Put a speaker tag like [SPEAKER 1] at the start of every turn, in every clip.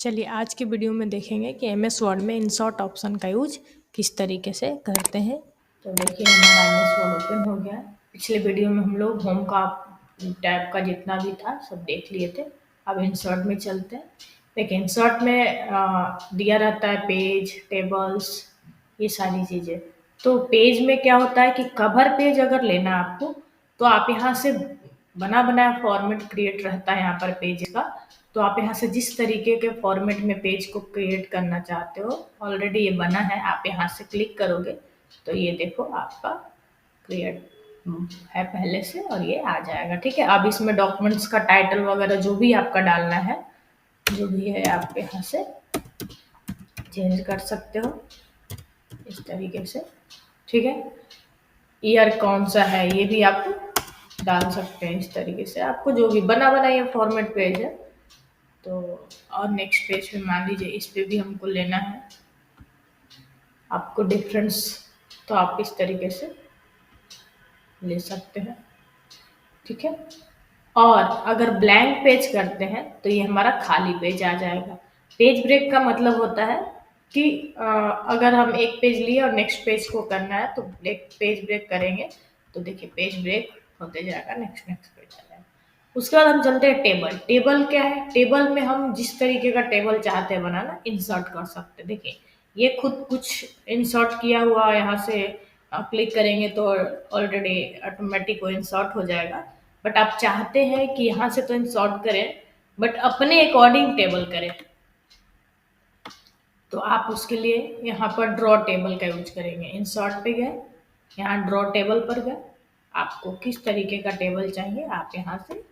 [SPEAKER 1] चलिए आज के वीडियो में देखेंगे कि एमएस वर्ड में इंसर्ट ऑप्शन का यूज किस तरीके से करते हैं। तो देखिए हमारा एमएस वर्ड ओपन हो गया। पिछले वीडियो में हम लोग होम का टैब का जितना भी था सब देख लिए थे। अब इंसर्ट में चलते हैं। देखिए इंसर्ट में दिया रहता है पेज, टेबल्स, ये सारी चीज़ें। तो पेज में क्या होता है कि कवर पेज अगर लेना है आपको तो आप यहाँ से बना बनाया फॉर्मेट क्रिएट रहता है यहाँ पर पेज का। तो आप यहाँ से जिस तरीके के फॉर्मेट में पेज को क्रिएट करना चाहते हो, ऑलरेडी ये बना है, आप यहाँ से क्लिक करोगे तो ये देखो आपका क्रिएट है पहले से और ये आ जाएगा। ठीक है, अब इसमें डॉक्यूमेंट्स का टाइटल वगैरह जो भी आपका डालना है, जो भी है आप यहाँ से चेंज कर सकते हो इस तरीके से। ठीक है, ईयर कौन सा है ये भी आप डाल सकते हैं इस तरीके से। आपको जो भी बना बनाया फॉर्मेट पेज है तो, और नेक्स्ट पेज पे मान लीजिए इस पे भी हमको लेना है आपको डिफरेंस, तो आप इस तरीके से ले सकते हैं। ठीक है, और अगर ब्लैंक पेज करते हैं तो ये हमारा खाली पेज आ जाएगा। पेज ब्रेक का मतलब होता है कि अगर हम एक पेज लिए और नेक्स्ट पेज को करना है तो पेज ब्रेक करेंगे तो देखिए पेज ब्रेक होते जाएगा, नेक्स्ट पेज आ जाएगा। उसके बाद हम चलते हैं टेबल। टेबल क्या है? टेबल में हम जिस तरीके का टेबल चाहते हैं बनाना, इंसर्ट कर सकते हैं। देखिए ये खुद कुछ इंसर्ट किया हुआ, यहाँ से क्लिक करेंगे तो ऑलरेडी ऑटोमेटिक वो इंसर्ट हो जाएगा। बट आप चाहते हैं कि यहाँ से तो इंसर्ट करें बट अपने अकॉर्डिंग टेबल करें, तो आप उसके लिए यहाँ पर ड्रॉ टेबल का यूज करेंगे। इंसर्ट पे गए, यहाँ ड्रॉ टेबल पर गए, आपको किस तरीके का टेबल चाहिए आप यहाँ से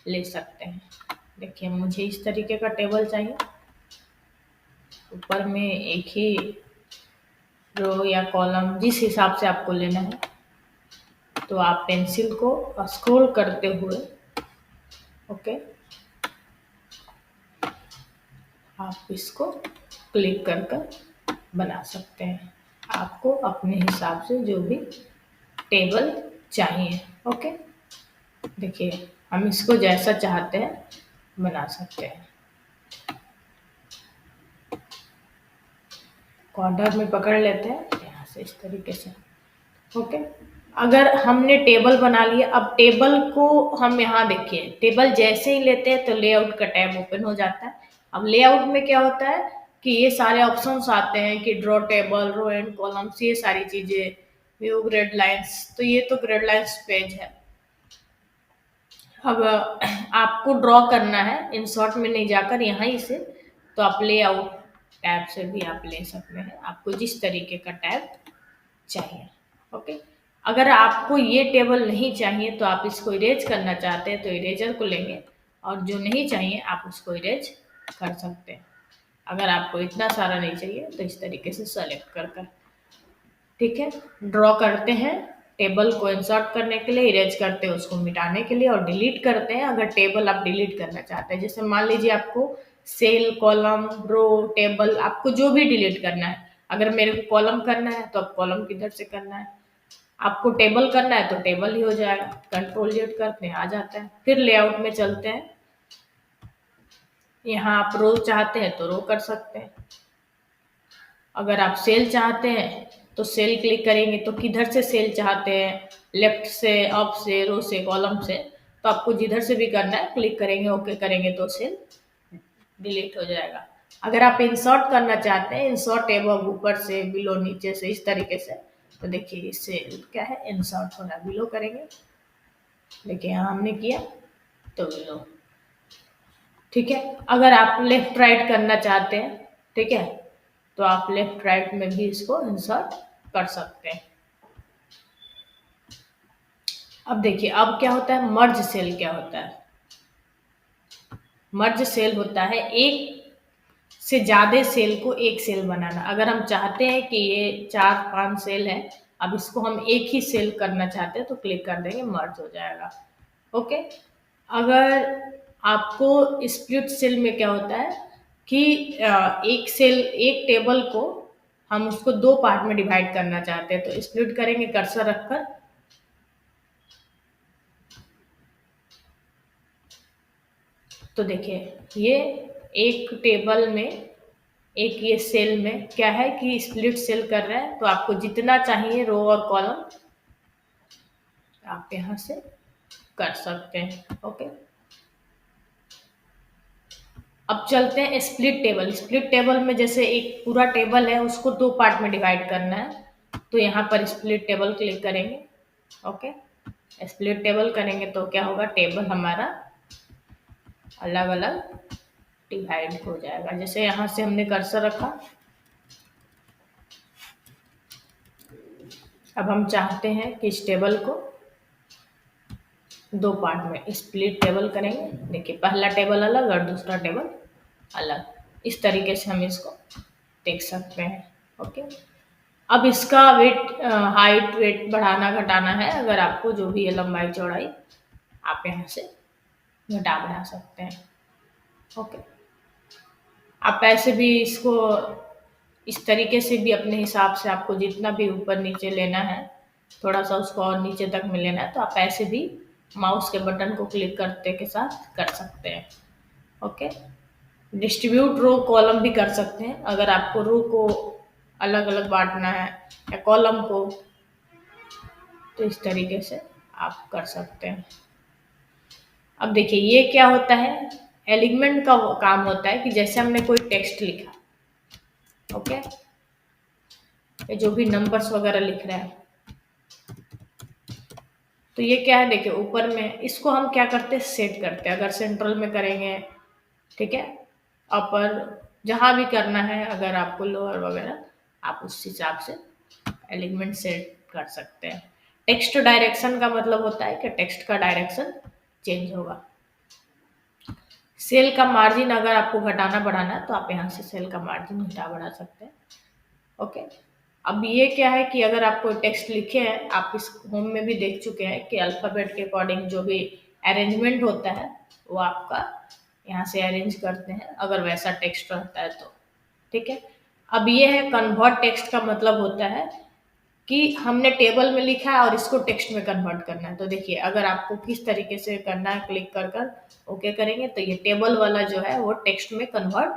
[SPEAKER 1] ले सकते हैं। देखिए मुझे इस तरीके का टेबल चाहिए, ऊपर में एक ही रो या कॉलम जिस हिसाब से आपको लेना है, तो आप पेंसिल को स्क्रॉल करते हुए ओके आप इसको क्लिक कर कर बना सकते हैं, आपको अपने हिसाब से जो भी टेबल चाहिए। ओके, देखिए हम इसको जैसा चाहते हैं बना सकते हैं। कॉर्नर में पकड़ लेते हैं यहाँ से इस तरीके से। ओके, अगर हमने टेबल बना लिया, अब टेबल को हम यहाँ देखिए, टेबल जैसे ही लेते हैं तो लेआउट का टैब ओपन हो जाता है। अब लेआउट में क्या होता है कि ये सारे ऑप्शंस आते हैं कि draw table, row and columns, ये सारी चीजें, व्यू ग्रिड लाइंस, तो ये तो ग्रिड लाइंस पेज है। अब आपको ड्रॉ करना है, इंसर्ट में नहीं जाकर यहाँ ही से, तो आप लेआउट टैब से भी आप ले सकते हैं, आपको जिस तरीके का टैब चाहिए। ओके, अगर आपको ये टेबल नहीं चाहिए तो आप इसको इरेज करना चाहते हैं तो इरेजर को लेंगे, और जो नहीं चाहिए आप उसको इरेज कर सकते हैं। अगर आपको इतना सारा नहीं चाहिए तो इस तरीके से सेलेक्ट कर कर, ठीक है, ड्रॉ करते हैं टेबल को इंसर्ट करने के लिए, इरेज करते हैं उसको मिटाने के लिए, और डिलीट करते हैं अगर टेबल आप डिलीट करना चाहते हैं। जैसे मान लीजिए आपको सेल, कॉलम, रो, टेबल, आपको जो भी डिलीट करना है। अगर मेरे को कॉलम करना है तो अब कॉलम किधर से करना है, आपको टेबल करना है तो टेबल ही हो जाएगा, कंट्रोल जेड करते हैं आ जाता है। फिर लेआउट में चलते हैं, यहाँ आप रो चाहते हैं तो रो कर सकते हैं। अगर आप सेल चाहते हैं तो सेल क्लिक करेंगे तो किधर से सेल चाहते हैं, लेफ्ट से, अप से, रो से, कॉलम से, तो आपको जिधर से भी करना है क्लिक करेंगे, ओके करेंगे तो सेल डिलीट हो जाएगा। अगर आप इंसर्ट करना चाहते हैं, इंसर्ट एबव, ऊपर से, बिलो, नीचे से, इस तरीके से, तो देखिए इससे क्या है, इंसर्ट होना, बिलो करेंगे, देखिए यहाँ हमने किया तो बिलो। ठीक है, अगर आप लेफ्ट राइट करना चाहते हैं, ठीक है, तो आप लेफ्ट राइट में भी इसको इंसर्ट कर सकते हैं। अब देखिए अब क्या होता है, मर्ज सेल क्या होता है। मर्ज सेल होता है एक से ज्यादा सेल को एक सेल बनाना। अगर हम चाहते हैं कि ये 4-5 सेल है, अब इसको हम एक ही सेल करना चाहते हैं तो क्लिक कर देंगे, मर्ज हो जाएगा। ओके, अगर आपको स्प्लिट सेल में क्या होता है कि एक सेल, एक टेबल को हम उसको 2 पार्ट में डिवाइड करना चाहते हैं तो स्प्लिट करेंगे कर्सर रखकर, तो देखिए ये एक टेबल में, एक ये सेल में क्या है कि स्प्लिट सेल कर रहा है, तो आपको जितना चाहिए रो और कॉलम आप यहाँ से कर सकते हैं। ओके, अब चलते हैं स्प्लिट टेबल। स्प्लिट टेबल में जैसे एक पूरा टेबल है उसको दो पार्ट में डिवाइड करना है, तो यहाँ पर स्प्लिट टेबल क्लिक करेंगे। ओके, स्प्लिट टेबल करेंगे तो क्या होगा, टेबल हमारा अलग अलग डिवाइड हो जाएगा। जैसे यहाँ से हमने कर्सर रखा, अब हम चाहते हैं कि इस टेबल को दो पार्ट में स्प्लिट टेबल करेंगे। देखिए पहला टेबल अलग और दूसरा टेबल अलग, इस तरीके से हम इसको देख सकते हैं। ओके, अब इसका वेट, हाइट वेट बढ़ाना घटाना है, अगर आपको जो भी है लंबाई चौड़ाई आप यहाँ से घटा बढ़ा सकते हैं। ओके, आप ऐसे भी इसको इस तरीके से भी अपने हिसाब से आपको जितना भी ऊपर नीचे लेना है, थोड़ा सा उसको और नीचे तक में लेना है, तो आप ऐसे भी माउस के बटन को क्लिक करते के साथ कर सकते हैं। ओके, डिस्ट्रीब्यूट रो कॉलम भी कर सकते हैं, अगर आपको रो को अलग अलग बांटना है या कॉलम को, तो इस तरीके से आप कर सकते हैं। अब देखिए ये क्या होता है, एलिमेंट का वो काम होता है कि जैसे हमने कोई टेक्स्ट लिखा, ओके, ये जो भी नंबर्स वगैरह लिख रहा है, तो ये क्या है, देखिए ऊपर में इसको हम क्या करते हैं, सेट करते हैं। अगर सेंट्रल में करेंगे, ठीक है, अपर जहां भी करना है, अगर आपको लोअर वगैरह, आप उस हिसाब से एलिमेंट सेट कर सकते हैं। टेक्स्ट डायरेक्शन का मतलब होता है कि टेक्स्ट का डायरेक्शन चेंज होगा। सेल का मार्जिन अगर आपको घटाना बढ़ाना है, तो आप यहाँ से सेल का मार्जिन घटा बढ़ा सकते हैं। ओके, अब ये क्या है कि अगर आप कोई टेक्स्ट लिखे हैं, आप इस होम में भी देख चुके हैं कि अल्फ़ाबेट के अकॉर्डिंग जो भी अरेंजमेंट होता है वो आपका यहाँ से अरेंज करते हैं, अगर वैसा टेक्स्ट रहता है तो, ठीक है। अब ये है कन्वर्ट टेक्स्ट का मतलब होता है कि हमने टेबल में लिखा है और इसको टेक्स्ट में कन्वर्ट करना है। तो देखिए अगर आपको किस तरीके से करना है, क्लिक कर कर ओके करेंगे तो ये टेबल वाला जो है वो टेक्स्ट में कन्वर्ट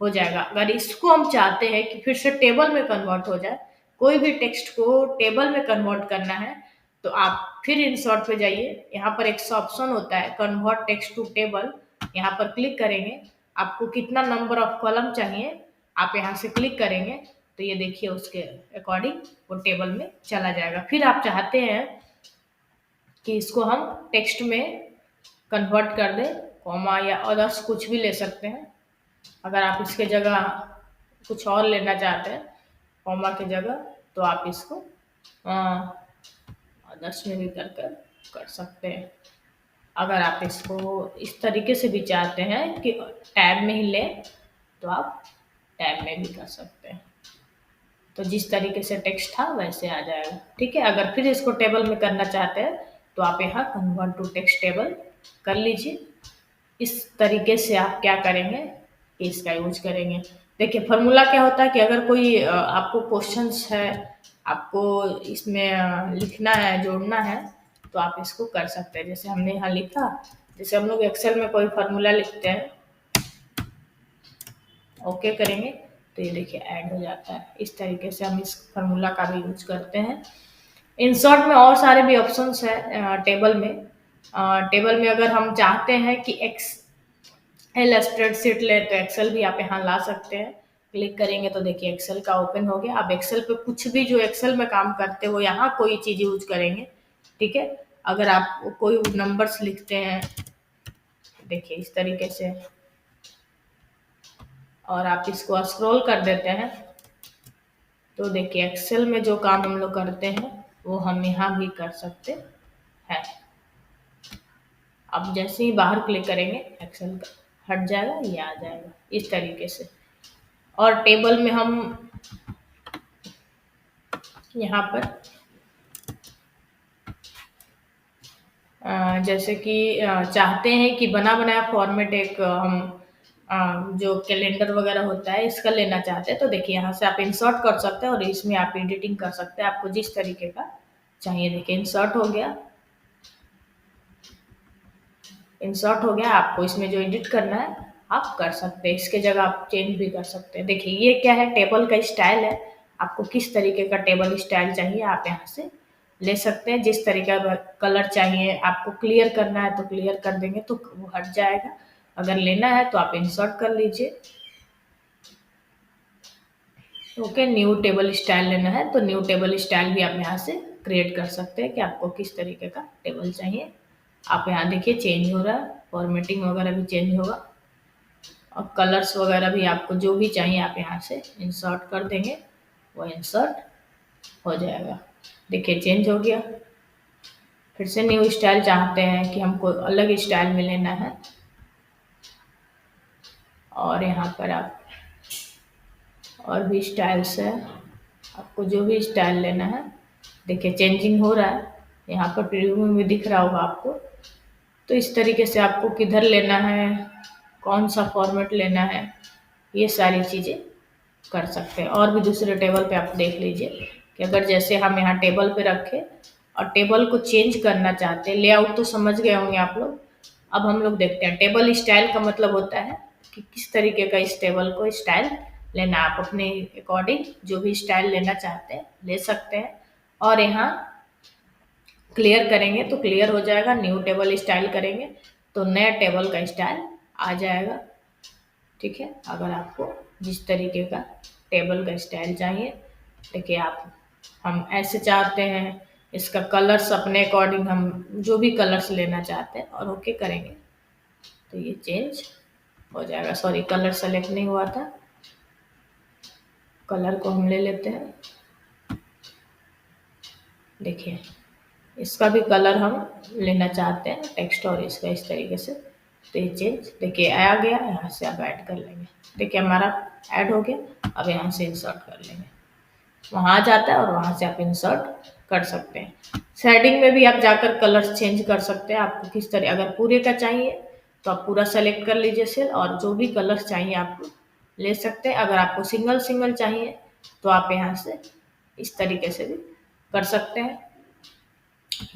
[SPEAKER 1] हो जाएगा। अगर इसको हम चाहते हैं कि फिर से टेबल में कन्वर्ट हो जाए, कोई भी टेक्स्ट को टेबल में कन्वर्ट करना है, तो आप फिर इंसर्ट पे जाइए, यहाँ पर एक ऑप्शन होता है कन्वर्ट टेक्स्ट टू टेबल, यहाँ पर क्लिक करेंगे। आपको कितना नंबर ऑफ कॉलम चाहिए आप यहाँ से क्लिक करेंगे, तो ये देखिए उसके अकॉर्डिंग वो टेबल में चला जाएगा। फिर आप चाहते हैं कि इसको हम टेक्स्ट में कन्वर्ट कर दें, कॉमा या अदर्स कुछ भी ले सकते हैं। अगर आप इसके जगह कुछ और लेना चाहते हैं कॉमा की जगह, तो आप इसको अदर्स में भी कर सकते हैं। अगर आप इसको इस तरीके से भी चाहते हैं कि टैब में ही लें, तो आप टैब में भी कर सकते हैं। तो जिस तरीके से टेक्स्ट था वैसे आ जाएगा, ठीक है। अगर फिर इसको टेबल में करना चाहते हैं तो आप यहाँ कन्वर्ट टू टेक्स्ट टेबल कर लीजिए। इस तरीके से आप क्या करेंगे कि इसका यूज करेंगे। देखिए फार्मूला क्या होता है कि अगर कोई आपको क्वेश्चंस है, आपको इसमें लिखना है, जोड़ना है, तो आप इसको कर सकते हैं। जैसे हमने यहाँ लिखा, जैसे हम लोग एक्सेल में कोई फार्मूला लिखते हैं, ओके करेंगे तो ये देखिए ऐड हो जाता है। इस तरीके से हम इस फार्मूला का भी यूज करते हैं। इंसर्ट में और सारे भी ऑप्शंस है टेबल में। टेबल में अगर हम चाहते हैं कि एक्सेल स्प्रेडशीट ले, तो एक्सेल भी आप यहाँ ला सकते हैं। क्लिक करेंगे तो देखिए एक्सेल का ओपन हो गया। आप एक्सेल पे कुछ भी जो एक्सेल में काम करते हो यहाँ कोई चीज़ यूज करेंगे, ठीक है। अगर आप कोई नंबर्स लिखते हैं, देखिए इस तरीके से, और आप इसको स्क्रॉल कर देते हैं, तो देखिए एक्सेल में जो काम हम लोग करते हैं वो हम यहाँ भी कर सकते हैं। अब जैसे ही बाहर क्लिक करेंगे एक्सेल का हट जाएगा, ये आ जाएगा इस तरीके से। और टेबल में हम यहाँ पर जैसे कि चाहते हैं कि बना बनाया फॉर्मेट एक हम जो कैलेंडर वगैरह होता है इसका लेना चाहते हैं, तो देखिए यहाँ से आप इंसर्ट कर सकते हैं और इसमें आप एडिटिंग कर सकते हैं आपको जिस तरीके का चाहिए। देखिए इंसर्ट हो गया, इंसर्ट हो गया। आपको इसमें जो एडिट करना है आप कर सकते हैं। इसके जगह आप चेंज भी कर सकते हैं। देखिए ये क्या है, टेबल का स्टाइल है। आपको किस तरीके का टेबल स्टाइल चाहिए आप यहाँ से ले सकते हैं। जिस तरीके का कलर चाहिए, आपको क्लियर करना है तो क्लियर कर देंगे तो वो हट जाएगा। अगर लेना है तो आप इंसर्ट कर लीजिए। ओके, न्यू टेबल स्टाइल लेना है तो न्यू टेबल स्टाइल भी आप यहाँ से क्रिएट कर सकते हैं कि आपको किस तरीके का टेबल चाहिए। आप यहाँ देखिए चेंज हो रहा है, फॉर्मेटिंग वगैरह भी चेंज होगा और कलर्स वगैरह भी आपको जो भी चाहिए आप यहाँ से इंसर्ट कर देंगे, वो इंसर्ट हो जाएगा। देखिए चेंज हो गया। फिर से न्यू स्टाइल चाहते हैं कि हमको अलग स्टाइल में लेना है और यहाँ पर आप और भी स्टाइल्स है, आपको जो भी स्टाइल लेना है। देखिए चेंजिंग हो रहा है, यहाँ पर प्रीव्यू में भी दिख रहा होगा आपको। तो इस तरीके से आपको किधर लेना है, कौन सा फॉर्मेट लेना है, ये सारी चीज़ें कर सकते हैं। और भी दूसरे टेबल पे आप देख लीजिए कि अगर जैसे हम यहाँ टेबल पे रखे और टेबल को चेंज करना चाहते हैं, लेआउट तो समझ गए होंगे आप लोग। अब हम लोग देखते हैं टेबल स्टाइल का मतलब होता है कि किस तरीके का इस टेबल को स्टाइल लेना। आप अपने अकॉर्डिंग जो भी स्टाइल लेना चाहते हैं ले सकते हैं और यहाँ क्लियर करेंगे तो क्लियर हो जाएगा। न्यू टेबल स्टाइल करेंगे तो नया टेबल का स्टाइल आ जाएगा। ठीक है, अगर आपको जिस तरीके का टेबल का स्टाइल चाहिए, देखिए आप हम ऐसे चाहते हैं, इसका कलर्स अपने अकॉर्डिंग हम जो भी कलर्स लेना चाहते हैं और ओके करेंगे तो ये चेंज हो जाएगा। सॉरी, कलर सेलेक्ट नहीं हुआ था, कलर को हम ले लेते हैं। देखिए इसका भी कलर हम लेना चाहते हैं टेक्स्ट और इसका इस तरीके से, तो ये चेंज देखिए आ गया। यहाँ से आप ऐड कर लेंगे, देखिए हमारा ऐड हो गया। अब यहाँ से इंसर्ट कर लेंगे, वहाँ आ जाता है और वहाँ से आप इंसर्ट कर सकते हैं। शेडिंग में भी आप जाकर कलर्स चेंज कर सकते हैं। आपको किस तरह, अगर पूरे का चाहिए तो आप पूरा सेलेक्ट कर लीजिए सेल और जो भी कलर्स चाहिए आपको ले सकते हैं। अगर आपको सिंगल सिंगल चाहिए तो आप यहाँ से इस तरीके से भी कर सकते हैं।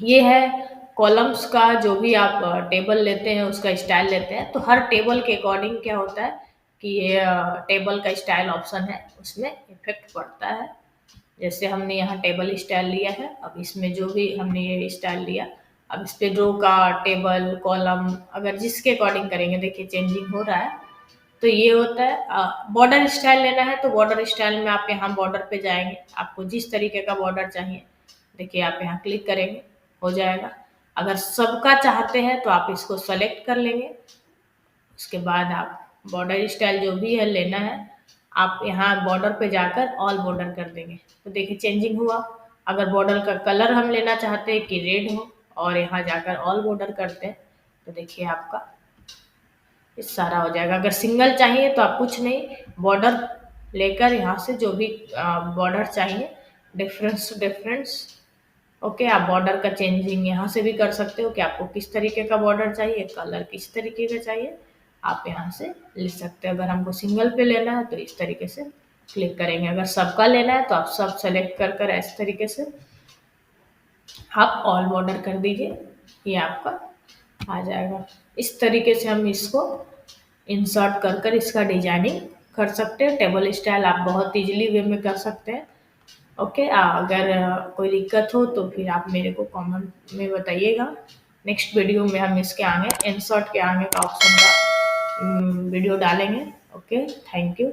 [SPEAKER 1] ये है कॉलम्स का, जो भी आप टेबल लेते हैं उसका स्टाइल लेते हैं तो हर टेबल के अकॉर्डिंग क्या होता है कि ये टेबल का स्टाइल ऑप्शन है, उसमें इफेक्ट पड़ता है। जैसे हमने यहाँ टेबल स्टाइल लिया है, अब इसमें जो भी हमने ये स्टाइल लिया, अब इस पे रो का, टेबल, कॉलम अगर जिसके अकॉर्डिंग करेंगे, देखिए चेंजिंग हो रहा है। तो ये होता है बॉर्डर स्टाइल लेना है तो बॉर्डर स्टाइल में आप यहाँ बॉर्डर पे जाएंगे, आपको जिस तरीके का बॉर्डर चाहिए देखिए आप यहाँ क्लिक करेंगे, हो जाएगा। अगर सबका चाहते हैं तो आप इसको सेलेक्ट कर लेंगे। उसके बाद आप बॉर्डर स्टाइल जो भी है लेना है, आप यहाँ बॉर्डर पे जाकर ऑल बॉर्डर कर देंगे तो देखिए चेंजिंग हुआ। अगर बॉर्डर का कलर हम लेना चाहते हैं कि रेड हो और यहाँ जाकर ऑल बॉर्डर करते हैं तो देखिए आपका इस सारा हो जाएगा। अगर सिंगल चाहिए तो आप कुछ नहीं, बॉर्डर लेकर यहाँ से जो भी बॉर्डर चाहिए डिफरेंस ओके, आप बॉर्डर का चेंजिंग यहाँ से भी कर सकते हो कि आपको किस तरीके का बॉर्डर चाहिए, कलर किस तरीके का चाहिए, आप यहाँ से ले सकते हो। अगर हमको सिंगल पे लेना है तो इस तरीके से क्लिक करेंगे, अगर सबका लेना है तो आप सब सेलेक्ट कर कर इस तरीके से आप ऑल बॉर्डर कर दीजिए, ये आपका आ जाएगा। इस तरीके से हम इसको इंसर्ट कर कर इसका डिजाइनिंग कर सकते हैं। टेबल स्टाइल आप बहुत इजीली वे में कर सकते हैं। ओके, अगर कोई दिक्कत हो तो फिर आप मेरे को कमेंट में बताइएगा। नेक्स्ट वीडियो में हम इसके आगे इंसर्ट के आगे का ऑप्शन का वीडियो डालेंगे। Okay, thank you.